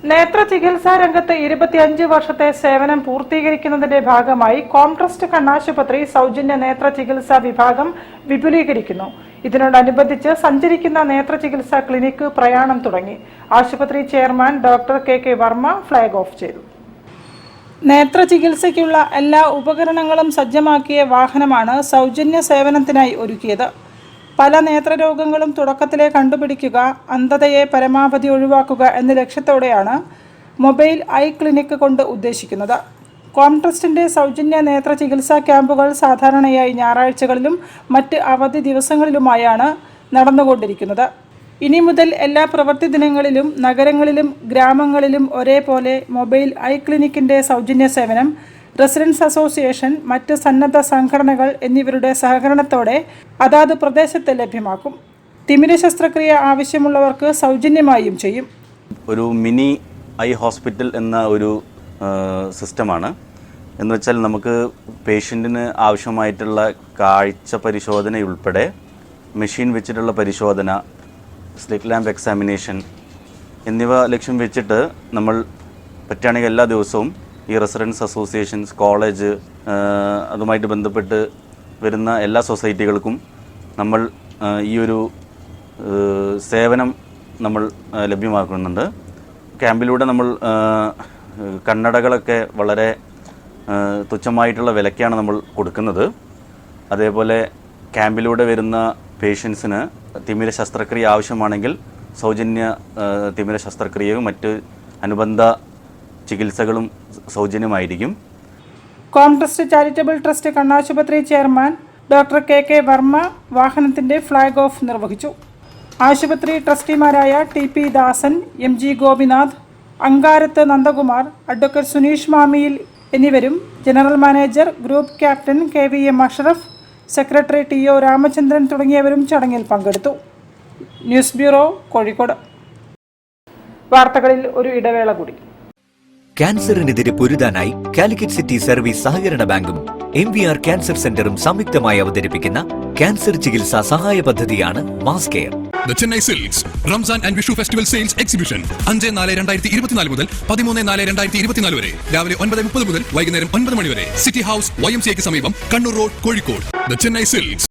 നേത്ര ചികിത്സാ രംഗത്ത് 25 വർഷത്തെ സേവനം പൂർത്തീകരിക്കുന്നതിന്റെ ഭാഗമായി കോംട്രസ്റ്റ് കണ്ണാശുപത്രി സൗജന്യ നേത്ര ചികിത്സാ വിഭാഗം വിപുലീകരിക്കുന്നു. ഇതിനോടനുബന്ധിച്ച് സഞ്ചരിക്കുന്ന നേത്ര ചികിത്സാ ക്ലിനിക്ക് പ്രയാണം തുടങ്ങി. ആശുപത്രി chairman doctor K Varma flag off ചെയ്തു. നേത്ര ചികിത്സയ്ക്കുള്ള എല്ലാ ഉപകരണങ്ങളും സജ്ജമാക്കിയ വാഹനമാണ് സൗജന്യ സേവനത്തിനായി ഒരുക്കിയത്. പല നേത്രരോഗങ്ങളും തുടക്കത്തിലെ കണ്ടുപിടിക്കുക, അന്ധതയെ പരമാവധി ഒഴിവാക്കുക എന്ന ലക്ഷ്യത്തോടെയാണ് മൊബൈൽ ഐ ക്ലിനിക്ക് കൊണ്ട് ഉദ്ദേശിക്കുന്നത്. കോംട്രസ്റ്റിന്റെ സൗജന്യ നേത്ര ചികിത്സാ ക്യാമ്പുകൾ സാധാരണയായി ഞായറാഴ്ചകളിലും മറ്റ് അവധി ദിവസങ്ങളിലുമായാണ് നടന്നുകൊണ്ടിരിക്കുന്നത്. ഇനി മുതൽ എല്ലാ പ്രവൃത്തി ദിനങ്ങളിലും നഗരങ്ങളിലും ഗ്രാമങ്ങളിലും ഒരേപോലെ മൊബൈൽ ഐ ക്ലിനിക്കിന്റെ സൗജന്യ സേവനം റെസിഡൻസ് അസോസിയേഷൻ, മറ്റ് സന്നദ്ധ സംഘടനകൾ എന്നിവരുടെ സഹകരണത്തോടെ അതാത് പ്രദേശത്ത് ലഭ്യമാക്കും. തിമിര ശസ്ത്രക്രിയ ആവശ്യമുള്ളവർക്ക് സൗജന്യമായും ചെയ്യും. ഒരു മിനി ഐ ഹോസ്പിറ്റൽ എന്ന ഒരു സിസ്റ്റമാണ്. എന്ന് വെച്ചാൽ നമുക്ക് പേഷ്യൻറ്റിന് ആവശ്യമായിട്ടുള്ള കാഴ്ച പരിശോധനയുൾപ്പെടെ മെഷീൻ വെച്ചിട്ടുള്ള പരിശോധന, സ്ലിറ്റ് ലാമ്പ് എക്സാമിനേഷൻ എന്നിവ ലക്ഷ്യം വെച്ചിട്ട് നമ്മൾ പറ്റുകയാണെങ്കിൽ എല്ലാ ദിവസവും ഈ റെസിഡൻസ് അസോസിയേഷൻസ്, കോളേജ്, അതുമായിട്ട് ബന്ധപ്പെട്ട് വരുന്ന എല്ലാ സൊസൈറ്റികൾക്കും നമ്മൾ ഈ ഒരു സേവനം നമ്മൾ ലഭ്യമാക്കുന്നുണ്ട്. ക്യാമ്പിലൂടെ നമ്മൾ കണ്ണടകളൊക്കെ വളരെ തുച്ഛമായിട്ടുള്ള വിലയ്ക്കാണ് നമ്മൾ കൊടുക്കുന്നത്. അതേപോലെ ക്യാമ്പിലൂടെ വരുന്ന പേഷ്യൻസിന് തിമിര ശസ്ത്രക്രിയ ആവശ്യമാണെങ്കിൽ സൗജന്യ തിമിര ശസ്ത്രക്രിയയും മറ്റ് അനുബന്ധ ചികിത്സകളും സൗജന്യമായിരിക്കും. കോംട്രസ്റ്റ് ചാരിറ്റബിൾ ട്രസ്റ്റ് കണ്ണാശുപത്രി ചെയർമാൻ ഡോക്ടർ കെ വർമ്മ വാഹനത്തിന്റെ ഫ്ലാഗ് ഓഫ് നിർവഹിച്ചു. ആശുപത്രി ട്രസ്റ്റിമാരായ ടി ദാസൻ, MG ഗോപിനാഥ്, അങ്കാരത്ത് നന്ദകുമാർ, അഡ്വക്കേറ്റ് സുനീഷ് മാമിയിൽ എന്നിവരും general manager, group captain KVM Ashraf, secretary TO Ramachandran തുടങ്ങിയവരും ചടങ്ങിൽ പങ്കെടുത്തു. News bureau, Kozhikode. വാർത്തകളിൽ ഒരു ഇടവേള കൂടി. ക്യാൻസറിനെതിരെ പൊരുതാനായി കാലിക്കറ്റ് സിറ്റി സർവീസ് സഹകരണ ബാങ്കും MVR ക്യാൻസർ സെന്ററും സംയുക്തമായി അവതരിപ്പിക്കുന്ന ക്യാൻസർ ചികിത്സാ സഹായ പദ്ധതിയാണ് mass care. The Chennai Silks Ramzan and Vishu Festival Sales Exhibition 5-4-2024 മുതൽ 13-4-2024 വരെ രാവിലെ 9:30 മുതൽ വൈകുന്നേരം 9 മണി വരെ സിറ്റി ഹൗസ് YMCA ക്ക് സമീപം Kannur road, Kozhikode. The Chennai Silks